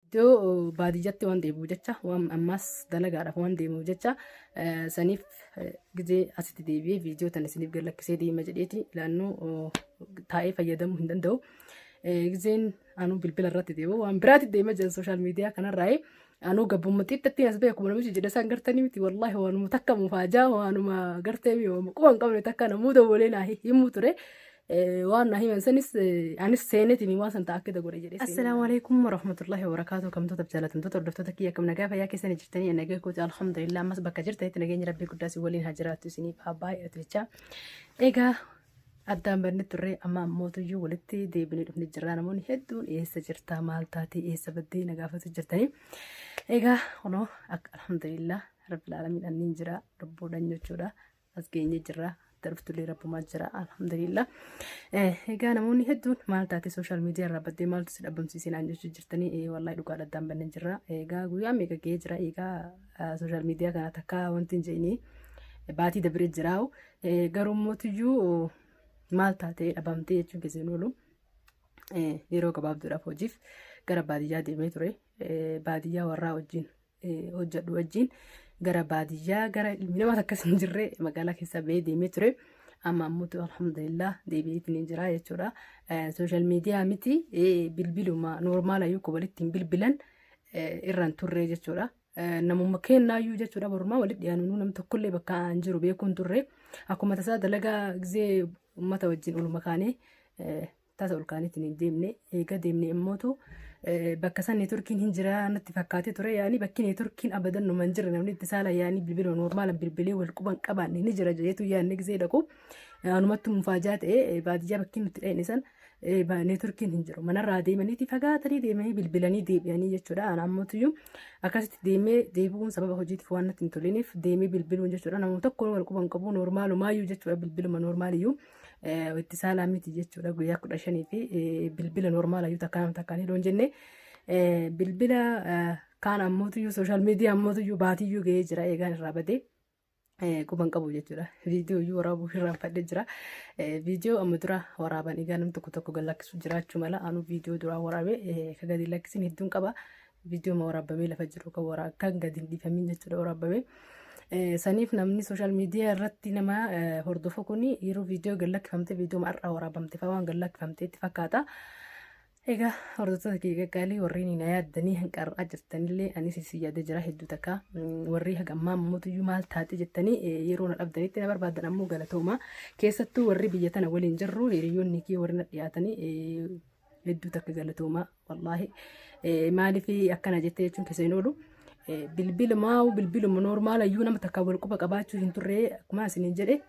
Iddoo baadiyyaatti waan deebi'u jecha waan ammas dalagaadhaaf waan deemuuf jecha saniif gizee asitti deebi'ee viidiyoo tana isiniif gallakkisee deema jedheeti ilaannoo taa'ee fayyadamuu hin danda'u. Gizeen anuu bilbila irratti deemu waan biraatti deema jiran sooshaal miidiyaa kanarraa anuu gabbummaatti itti as beeku namichi jedhe isaan gartanii miti wallaahi waanuma takka mufaajaa waanuma gartee quba hin qabne takka namoota waliin himuu ture. waan himan sanis anis seenetiin waan san ta'aa akka godhe jedhe. Assalaamu alaykum warahmatullahi wabarakaatuh. Kamtoota jaallatamtoota hordoftoota kiyya kam nagaa fayyaa keessanii jirtanii nagaa kooti alhamdulillah ammas bakka jirtanitti nageenya rabbii guddaa si waliin haa jiraattu isiniif haa baay'atu jecha. Egaa addaan banne turre amma mootuyyuu walitti deebinee dhufne jirra namoonni hedduun eessa jirta maal taatee eessa baddee nagaafatu jirtanii. Egaa kunoo alhamdulillah rabbil alamin anniin jira lubbuudhaan jechuudha as geenye jirra. Darftullee rabbumaa jira alhamdulillah. Egaa namoonni hedduun maal taate sooshaal miidiyaa irraa baddee maaltu si dhabamsiisee naan jechuu jirtanii wallahi dhugaa addaan banne jirra. Egaa guyyaa meeqa ga'ee jira egaa sooshaal miidiyaa kana takka wanti hin jedhini baatii dabree jiraa'u garuu mootiyyuu maal taate dhabamtee jechuun keessan oolu yeroo gabaabduudhaaf hojiif gara baadiyyaa deemee ture. Baadiyyaa warraa wajjin hojjedhu wajjin gara baadiyyaa gara ilmi namaa akkas hin jirre magaalaa keessa ba'ee deemee ture. Amma ammoo alhamdulillah deebi'eetiin jira jechuudha. Sooshaal miidiyaa miti bilbiluma noormaala yoo walitti hin bilbilan irraan turre jechuudha. Namuma kennaayyuu jechuudha borumaa walitti dhiyaanuu nam tokkollee bakka hin jiru beekuun turre. Akkuma tasaa dalagaa gizee uummata wajjin oluma kaanee tasa ol kaaniitiin hin deemne eega deemne immootu bakka san neetworkiin hin jira natti fakkaatee ture yaani bakki neetworkiin abadan numa hin jirre namni itti saala yaani bilbila noormaalan bilbilee wal quban qabaanne ni jira jeetu yaanne gizee dhaqu anumattu mufaajaa ta'e baadiyyaa bakki nutti dha'ine san neetworkiin hin jiru manarraa deemaniiti fagaatanii deemanii bilbilanii deebi'anii jechuudha. Ana ammootiyyuu akkasitti deemee deebi'uun sababa hojiitiif waan natti hin toliniif deemee bilbiluun jechuudha. Namoota tokko wal quban qabu noormaalumaayyuu jechuudha bilbiluma noormaaliyyuu itti saalaa miti jechuudha guyyaa 15 fi bilbila noormaalayyuu takka nama takkaan hidhoon jenne bilbila kaan ammootiyyuu sooshaal miidiyaa ammootiyyuu baatiyyuu ga'ee jira eegaan irraa badee. Quban qabu jechuudha. Viidiyoo iyyuu waraabuu irraan fadhee jira. Viidiyoo amma dura waraaban egaa namni tokko galakkisu jiraachuu mala anu viidiyoo duraa waraabee kan gadi lakkisin hedduun qaba. Viidiyoo ma waraabamee lafa jiru kan gadi hin dhiifamin jechuudha waraabamee. Saniif namni sooshaal miidiyaa irratti nama hordofu kun yeroo viidiyoo gallakkifamte viidiyoo ma'arraa waraabamte fa'aa waan gallakkifamteetti fakkaata. Egaa hordoftoota kee gaggaalii warreen na yaaddanii hanqarraa jirtanillee anis isin yaadee jira hedduu takka warri hagammaa mootuyyuu maal taate jettanii yeroo na dhabdanitti na barbaadan ammoo galatooma keessattuu warri biyya tana waliin jirru hiriyoonni kee warri na dhiyaatanii hedduu takka galatooma wallaahi maaliif akkana jettee jechuun keessa hin oolu bilbiluma noormaalayyuu nama takka wal quba qabaachuu hin turre akkuma isiniin jedhe.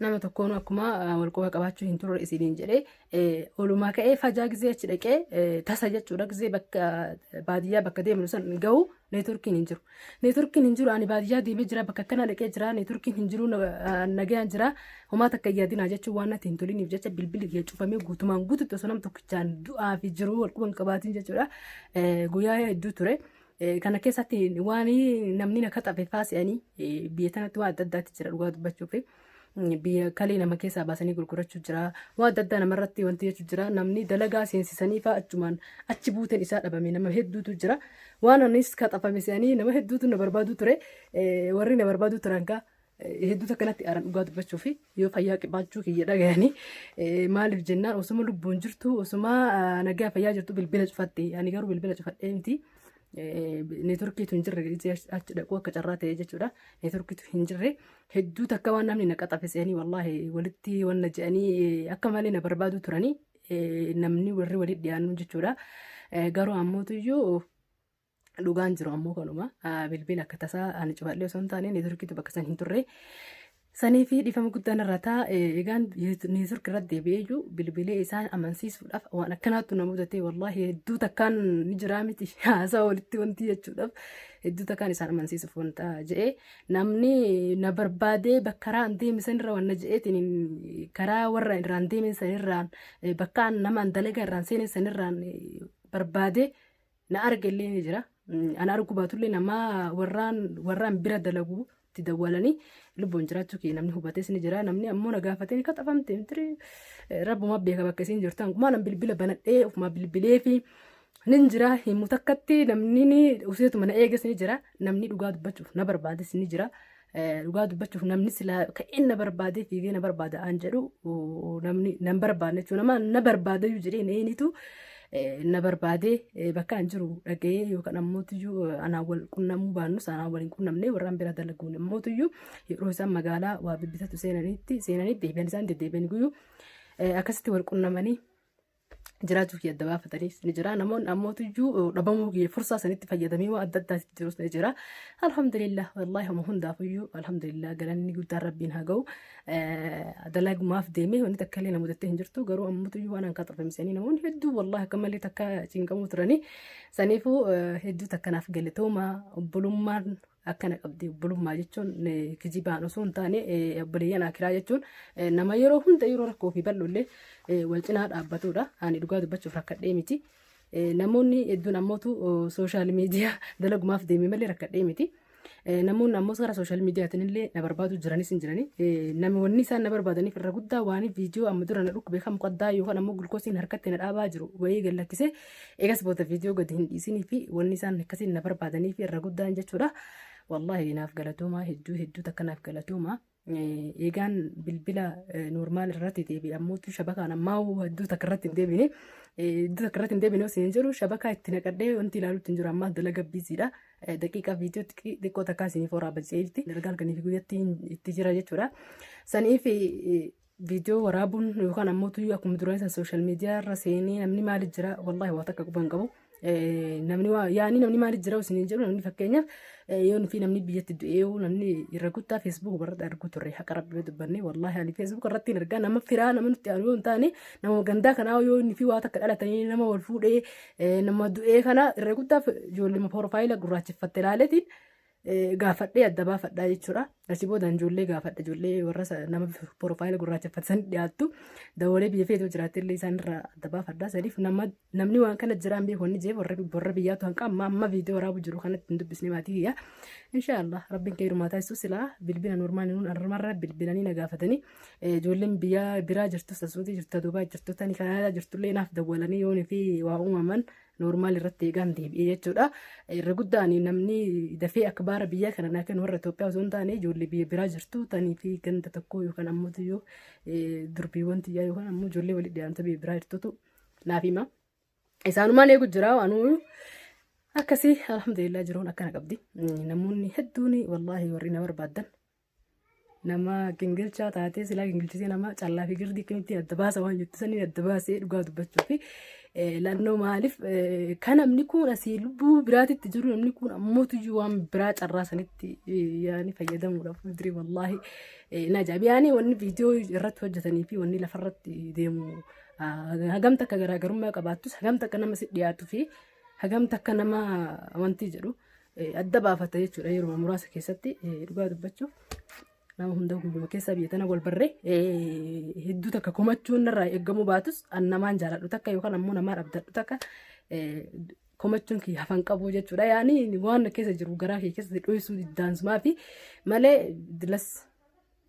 Nama tokkoon akkuma wal quba qabaachuu hin turre isiniin jedhee olumaa ka'ee fajaa gizee achi dhaqee tasa jechuudha gizee bakka baadiyyaa bakka deemnu san gahu neetworkiin hin jiru. Neetworkiin hin jiru ani baadiyyaa deemee jira bakka akkana dhaqee jira neetworkiin hin jiru nagayaan jira homaa takka yaadinaa jechuun waan natti hin toliniif jecha bilbili cufamee guutumaan guututti osoo nam tokkichaan du'aa fi jiru wal quba hin qabaatiin jechuudha. Guyyaa hedduu ture. Kana keessatti waan namni na kaxafe faasi'anii biyya tanatti waan adda addaatti jira dhugaa dubbachuuf. Biyya kalee nama keessaa baasanii gurgurachuu jira waan adda addaa namarratti wanti jechuu jira namni dalagaa seensisanii fa'aa achumaan achi buuteen isaa dhabame nama hedduutu jira waan anis kaxafame se'anii nama hedduutu na barbaadu ture warri na barbaadu turan kaa hedduutu akkanatti aaran dhugaa dubbachuuf yoo fayyaa qibaachuu kiyya dhagayanii maaliif jennaan osuma lubbuun jirtu osuma nagaa fayyaa jirtu bilbila cufatte ani garuu bilbila cufadhee miti. Neetworkiitu hin jirre achi dhaquu akka carraa ta'e jechuudha. Neetworkiitu hin jirre hedduu takka waan namni na qaxafe se'anii wallaahi walitti wanna je'anii akka malee na barbaadu turanii namni warri walitti dhiyaannu jechuudha. Garuu ammootiyyuu dhugaan jiru ammoo kanuma bilbila akka tasaa ani cufadhee osoo hin taane neetworkiitu bakka san hin turre. Sanii fi dhifama guddaan irra ta'a egaan neetworkii irratti deebi'eeyyuu bilbilee isaan amansiisuudhaaf waan akkanaattu na mudatee wallaahi hedduu takkaan ni jira miti haasaa walitti wanti jechuudhaaf hedduu takkaan isaan amansiisuuf wanta je'ee namni na barbaadee bakka karaan deeme sanirra wanna je'eetiin karaa warra irraan deeme sanirraan bakka namaan dalagaa irraan seene sanirraan barbaadee na arge illee ni jira. Ana arguu baatullee nama warraan bira dalaguu itti dawwalanii lubbuun jiraachuu kee namni hubates ni jira namni ammoo na gaafatee ni kaxafamte miti rabbuma beeka bakka isiin jirtan malan bilbila banadhee ofuma bilbilee fi nin jira himu takkatti namni useetu mana eegas ni jira namni dhugaa dubbachuuf na barbaades ni jira dhugaa dubbachuuf namni sila ka'in na barbaadee fiigee na barbaada aan jedhu namni nan barbaadne jechuun nama na barbaadayyuu jedhee neenitu na barbaadee bakka hin jiru dhagee yookaan ammootiyyuu anaa wal qunnamuu baannus anaa waliin qunnamnee warraan bira dalaguun ammootiyyuu yeroo isaan magaalaa waa bibbitatu seenanitti deebi'an isaan deddeebi'an guyyuu akkasitti wal qunnamanii jiraachuu fi adda baafatanis ni jira namoonni ammootiyyuu dhabamuu fursaa sanitti fayyadamee waa adda addaatti jirus ni jira alhamdulillah wallahi homa hundaafuyyuu alhamdulillah galanni guddaan rabbiin haa ga'u dalagumaaf deemee wanni takka illee na mudattee hin jirtu garuu ammootiyyuu waan hanqaa xarfamsanii namoonni hedduu wallahi akka malee takka cinqamuu turanii saniifuu hedduu takkanaaf galatooma obbolummaan akkana qabdi obbolummaa jechuun kijibaan osoo hin taane obboleeyyan akiraa jechuun nama yeroo hunda yeroo rakkoo fi bal'ollee wal cinaa dhaabbatudha. Ani dhugaa dubbachuuf rakkadhee miti. Namoonni hedduun ammootu sooshaal miidiyaa dalagumaaf deemee malee rakkadhee miti. Namoonni ammoo gara sooshaal miidiyaatiin illee na barbaadu jiranis hin jirani. Namoonni isaan na barbaadaniif irra guddaa waan viidiyoo amma dura na dhukku beekamu qaddaa yookaan ammoo gulkoosiin harkatti na dhaabaa jiru wayii gallakkisee eegas boota viidiyoo gadi hin dhiisinii fi wanni isaan akkasiin na barbaadaniif irra guddaan jechuudha. Wallahi naaf galatooma hedduu takka naaf galatooma eegaan bilbila normaal irratti deebi'e ammootu shabakaan ammaa hedduu takka irratti hin deebine hedduu takka irratti hin deebine osoo hin jiru shabakaa itti naqadhee wanti ilaaluutti hin jiru ammaa dalaga biisiidha daqiiqaa viidiyoo xiqqoo takkaa isiniif waraabachaa jirti dalagaa halkanii fi guyyatti itti jira jechuudha saniif viidiyoo waraabuun yookaan ammootu akkuma duraan isa sooshaal miidiyaa irra seenee namni maaliif jira wallahi waa takka quban qabu. namni maaliif jira isin jedhu namni fakkeenyaaf yoo fi namni biyyatti du'ee namni irra guddaa feesbuuk irratti argu turre haqa rabbii dubbanne wallahi ani feesbuuk irratti argaa nama firaa nama nutti aanu yoo hin taane nama gandaa kanaa yoo inni fi waa takka dhalatanii nama wal fuudhee nama du'ee kana irra guddaa ijoollee profaayila gurraacheffatte ilaaleetiin gaafadhee adda baafadhaa jechuudha. Asii booda ijoollee gaafadha ijoollee warra nama profaayila gurraacheffatan dhiyaattu dawalee biyya feetoo jiraattillee isaan irraa adda baafadhaa sadiif namni waan kana jiraan beekonni jee warra biyyaatu hanqa amma viidiyoo waraabu jiru kanatti hin dubbisne maatii kiyya. Inshaallah rabbiin kee hirmaataa jechuun silaa bilbila normaal nuun armarra bilbilanii na gaafatanii ijoolleen biyya biraa jirtu sasuutii jirtu Dubaay jirtu tani Kanaadaa jirtullee naaf dawwalanii yoon fi waa uumaman normaal irratti eegaan deebi'ee jechuudha. Irra guddaan namni dafee akka baara biyya kana naakan warra Itoophiyaa osoo hin taane ijoollee biyya biraa jirtu tanii fi ganda tokko yookaan ammoo tiyyoo durbiiwwan tiyyaa yookaan ammoo ijoollee walitti dhiyaamta biyya biraa jirtutu naaf hima. Isaanumaan eegu jira waanuu akkasii alhamdulillah jiruun akkana qabdi. Namoonni hedduun wallahi warri na barbaadan nama gingilchaa taatee silaa gingilchisee nama callaa fi girdii akkamitti adda baasa waan jettu sanii adda baasee dhugaa dubbachuu fi lannoo maaliif kan namni kun asii lubbuu biraatitti jiru namni kun ammootuyyuu waan biraa carraa sanitti yaani fayyadamuudhaaf dirii wallahi na ajaa'iba yaani wanni viidiyoo irratti hojjetanii fi wanni lafarratti deemu hagam takka garaagarummaa qabaattus hagam takka nama si dhiyaatu fi hagam takka nama wanti jedhu adda baafata jechuudha yeroo muraasa keessatti dhugaa dubbachuuf. Nama hunda guyyuma keessa biyya tana wal barree hedduu takka komachuun irraa eegamuu baatus namaan jaaladhu takka yookaan ammoo namaa dhabdadhu takka komachuun kiyya hafan qabu jechuudha. Yaani waan keessa jiru garaa kee keessa dho'isuu diddaansumaa fi malee dilas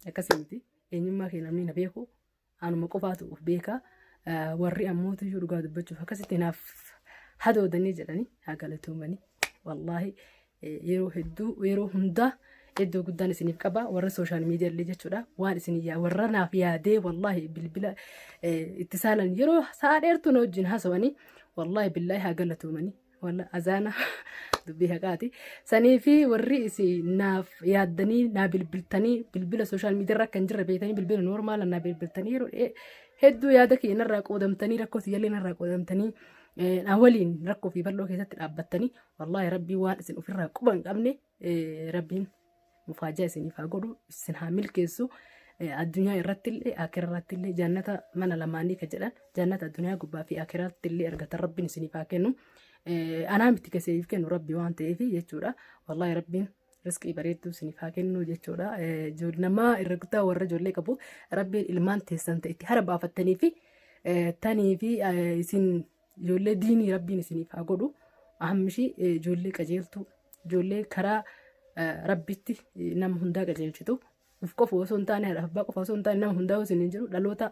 akkasii miti eenyummaa kee namni na beeku anuma qofaatu of beeka warri ammootu iyyuu dhugaa dubbachuuf akkasitti naaf hadoodanii jedhanii haa galatoomanii wallahi yeroo hedduu yeroo hundaa. Iddoo guddaan isiniif qaba warra sooshaal miidiyaa illee jechuudha waan isin warra naaf yaadee wallahi bilbila itti saalan yeroo sa'a dheertuu na wajjin haasawanii wallahi billahi haa galatoomanii walla azaana dubbii haqaati sanii fi warri isin naaf yaaddanii naa bilbiltanii bilbila sooshaal miidiyaa irra kan jirre beekanii bilbila noormaala naa bilbiltanii yeroo hedduu yaada kee narraa qoodamtanii rakkoo siyyallee narraa qoodamtanii waliin rakkoo fi bal'oo keessatti dhaabbattanii wallahi rabbii waan isin ofirraa quban qabne rabbiin mufaajaa isiniif haa godhu isin haa milkeessu addunyaa irratti illee akira irratti illee jannata mana lamaanii ka jedhan jannata addunyaa gubbaa fi akira irratti illee argatan rabbiin isiniif haa kennu anaa miti keseef kennu rabbii waan ta'eef jechuudha wallahi rabbiin riskii bareedduu isiniif haa kennu jechuudha nama irra guddaa warra ijoollee qabu rabbiin ilmaan teessan ta'etti hara baafattanii fi tanii fi isin ijoollee diinii rabbiin isiniif haa godhu ahammishii ijoollee qajeeltuu ijoollee karaa rabbitti nama hundaa qajeelchitu uf qofa osoo hin taane abbaa qofa osoo hin taane nama hundaa osoo hin jiru dhaloota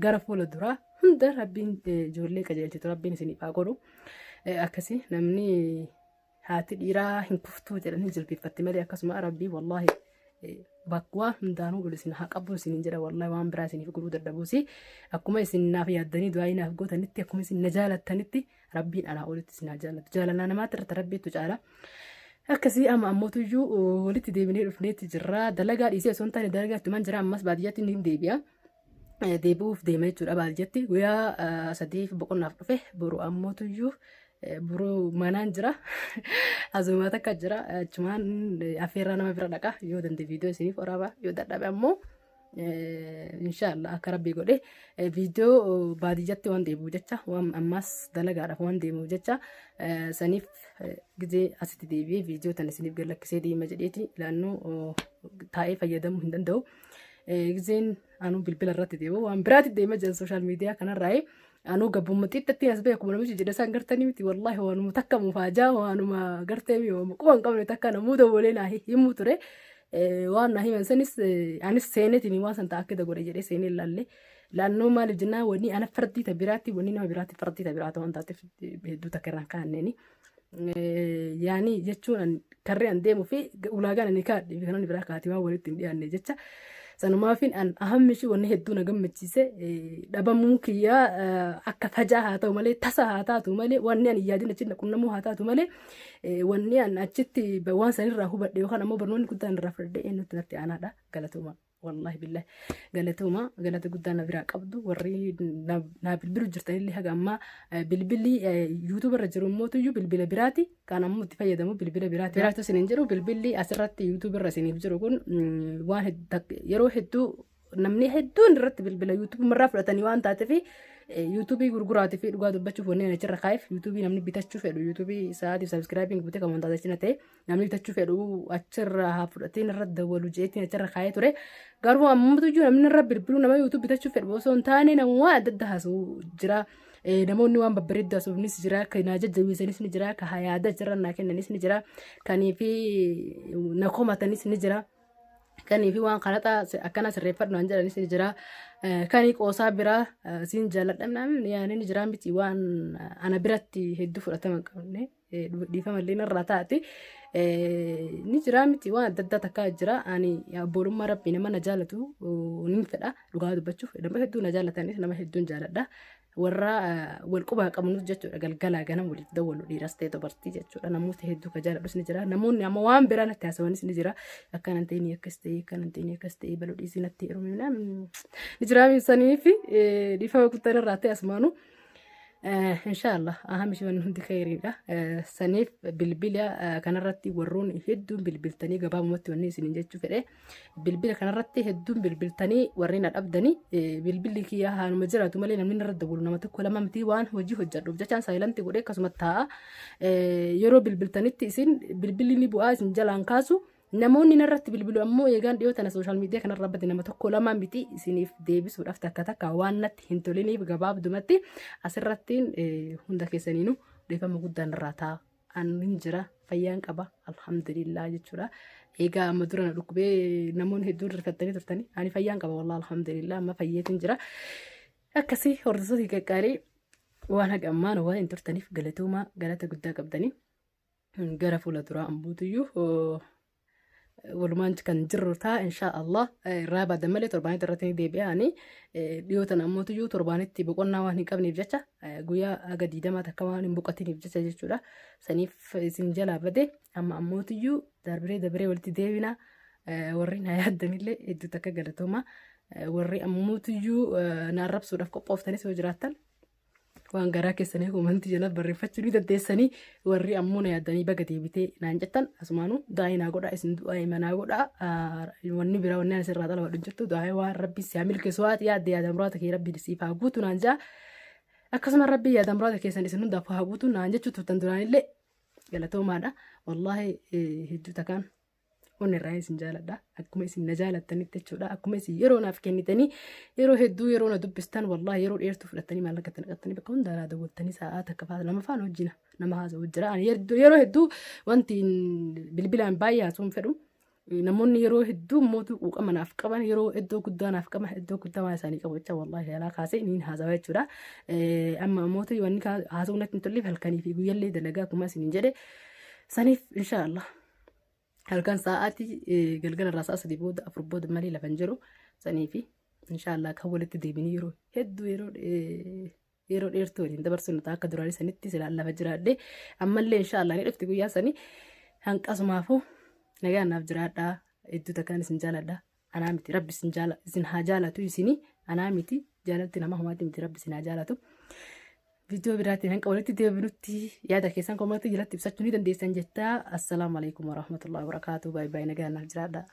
gara fuula duraa hunda rabbiin ijoollee qajeelchitu rabbiin isiniif haa godhu. Akkasii namni haati dhiiraa hin kuftuu jedhanii jilbeeffatti malee akkasuma rabbii wallaahi bakka hundaanuu godhu isin haa qabu isin jedha wallaahi waan biraa isiniif godhuu dadhabuusi akkuma isin naaf yaaddanii du'aa naaf gootanitti akkuma isin na jaalattanitti rabbiin anaa olitti isin haa jaallatu jaalalaa namaatti irratti rabbiitu caala. Akkasii ammootu iyyuu walitti deebinee dhufneetti jirra dalagaa dhiisee osoo hin taane dalagaa ittumaan jira ammas baadiyyaatti ni deebi'a. Deebi'uuf deema jechuudha baadiyyaatti guyyaa 3 boqonnaaf dhufe boru ammootu iyyuu buruu manaan jira azumaa takka jira achumaan affeerraa nama bira dhaqa yoo danda'e viidiyoo isiniif waraaba yoo dadhabe ammoo inshaallah akka rabbii godhe viidiyoo baadiyyatti waan deebi'u jecha waan ammas dalagaadhaaf waan deemuuf jecha saniif gizee asitti deebi'ee viidiyoo tan isiniif gallakkisee deema jedheeti ilaannoo taa'ee fayyadamuu hin danda'u. Gizeen anuu bilbila irratti deemu waan biraatti deema jira sooshaal miidiyaa kanarraa anuu gabbummaxiitti as beeku namichi jedhe isaan gartanii miti wallaahi waanuma takka mufaajaa waanuma gartee mi'ooma quban qabne takka namuu dabalee naa himuu ture waan naa himan sanis anis seenetiin waan san ta'a akka godhe jedhee seenee ilaalle laannoo maaliif jennaan wanni ana fardii ta biraatti wanni nama biraatti fardii ta biraata waan taateef hedduu takka irraan kaa'anneeni. Yaani jechuun karree an deemuu fi ulaagaan ani kaadhe kanan biraa kaatii waan walitti hin dhiyaanne jecha. Sanumaafin an ahammishi wanni hedduu na gammachiise dhabamuu kiyyaa akka fajaa haa ta'u malee tasa haa taatu malee wanni an yaadin achitti qunnamuu haa taatu malee wanni an achitti waan sanirraa hubadhe yookaan ammoo barnoonni guddaan irraa fudhadhe eenyutti natti aanaadha galatuma wallahi billahi galatuma galata guddaan na biraa qabdu warri na bilbilu jirtanillee haga ammaa bilbilli yuutuub irra jiru mootuyyuu bilbila biraati kan ammoo itti fayyadamu bilbila biraati biraatu isiniin jiru bilbilli asirratti yuutuub irra isiniif jiru kun waan yeroo hedduu namni hedduun irratti bilbila yuutuub irraa fudhatanii waan taateef yuutuubii gurguraatii fi dhugaa dubbachuuf wanni achirra kaa'eef yuutuubii namni bitachuu fedhu yuutuubii sa'aatiif sabskiraabiin guutee kan wantaata achina ta'e namni bitachuu fedhu achirra haa fudhatiin irra dawalu jeetiin achirra kaa'ee ture garuu ammoo namni irra bilbiluu nama yuutuub bitachuu fedhu osoo hin taane nama waan adda adda haasa'u jira. Namoonni waan babbareeddaa suufnis jira kan na jajjabeessanis ni jira kan yaada jirran naa kennanis ni jira kanii fi na komatanis ni jira. Kanii fi waan kanata akkana sirreeffadhu waan jedhanis ni jira. Kanii qoosaa biraa siin jaalladhamnaan yaani ni jira miti waan ana biratti hedduu fudhatama qabne dhiifamallee narraa taate ni jira miti waan adda addaa takkaa jira. Ani abboolummaa rabbii nama na jaalatu ni fedha dhugaa dubbachuuf nama hedduu na jaallatanis nama hedduun jaalladha. Warra wal qubaa qabnus jechuudha galgalaa ganama waliif dawwalu dhiiras ta'e dubartii jechuudha namoota hedduu ka jaalladhus ni jira namoonni amma waan biraa natti haasawanis ni jira akkanan ta'ini akkas ta'e akkanan ta'ini akkas ta'e baluu dhiisii natti hirumina ni jira saniif dhiifama guddaa irraa ta'e asmaanu inshaallah ahamishi waan hundi khayriidha saniif bilbila kanarratti warroon hedduun bilbiltanii gabaabumatti wanni isin jechuu fedhe bilbila kanarratti hedduun bilbiltanii warreen dhabdanii bilbilli kiyyaa haanuma jiraatu malee namni irra dabulu nama tokko lama miti waan hojii hojjedhuuf jechaan saayilantii godhee akkasuma taa'a yeroo bilbiltanitti isin bilbilli ni bu'aa isin jalaan kaasu. Namoonni narratti bilbilu ammoo eegaan dhiyootana sooshaal miidiyaa kanarra badde nama tokko lama miti isiniif deebisuudhaaf takka waan natti hin toliniif gabaabdumatti asirrattiin hunda keessaniinuu dhiifama guddaan irraa taa'an jira fayyaan qaba alhamdulillah jechuudha. Egaa amma dura na dhukkubee namoonni hedduun hirkattanii turtanii ani fayyaan qaba wallah alhamdulillah amma fayyeetiin jira. Akkasii hordoftoota qaqqaarii waan haga ammaan waan hin turtaniif galatooma galata guddaa qabdanii gara fuula duraa ambuutuyyuu walumaan kan jirru ta'a inshaallah irraa baadan malee torbaanitti irratti deebi'anii dhiyootan ammoo torbaanitti boqonnaa waan hin qabneef jecha guyyaa aga 20 takka waan hin boqotiniif jecha jechuudha saniif isin jalaa bade amma ammoo darbiree walitti deebina warri na yaaddanillee hedduu takka galatooma warri ammoo na arrabsuudhaaf qophooftanii soo jiraattan waan garaa keessanii komantii jala barreeffachuu ni dandeessanii warri ammoo na yaadanii baga deebitee naan jettan asumaanuu daa'ii naa godhaa isin du'aa manaa godhaa wanni biraa wanni asirraa dhalawaa jirtu daa'ii waan rabbi siyaa milkeessu waati yaadde yaadamuraata kee rabbi siif haa guutu naan jaa akkasuma rabbi yaadamuraata keessan isin hundaaf haa guutu naan jechuu turtan duraanillee galatoomaadha wallaahi hedduu takaan onni irraa isin jaaladha akkuma isin na jaalattanitti jechuudha akkuma isin yeroo naaf kennitanii yeroo hedduu yeroo na dubbistan wallaahi yeroo dheertuu fudhattanii maallaqatti naqattanii bakka hundaa naa daawwattanii sa'aa takka faata nama faana wajjina nama haasa'u jira yeroo hedduu wanti bilbilaan baay'ee haasuun fedhu namoonni yeroo hedduu mootu quuqama naaf qaban yeroo iddoo guddaa naaf qaban iddoo guddaa waan isaanii qabu jecha wallahi alaa kaasee niin haasawaa jechuudha. Amma mootu wanni haasawuu natti hin tolleef halkanii fi guyyaallee dalagaa akkuma isiniin jedhe saniif inshaallah halkan sa'aatii galgala irraa sa'a 3 booda 4 booda malee lafan jiru saniifi inshaallah kan walitti deebinii yeroo hedduu yeroo dheertuu waliin dabarsinu ta'a akka duraanii sanitti silaan lafa jiraadhe ammallee inshaallah ni dhufti guyyaa sanii hanqasumaafuu nagaan naaf jiraadhaa hedduu takkaan isin jaaladha anaa miti rabbi isin haa jaalatu isinii anaa miti jaalatti nama humaatti miti rabbi isin haa jaalatu. Viidiyoo biraatiin hanqa walitti deebinutti yaada keessan koomatti jalatti ibsachuu ni dandeessan jettaa. Assalaamu alaikum warahmatullahi wabarakatuh. Baay'ee nagaan naaf jiraadhaa.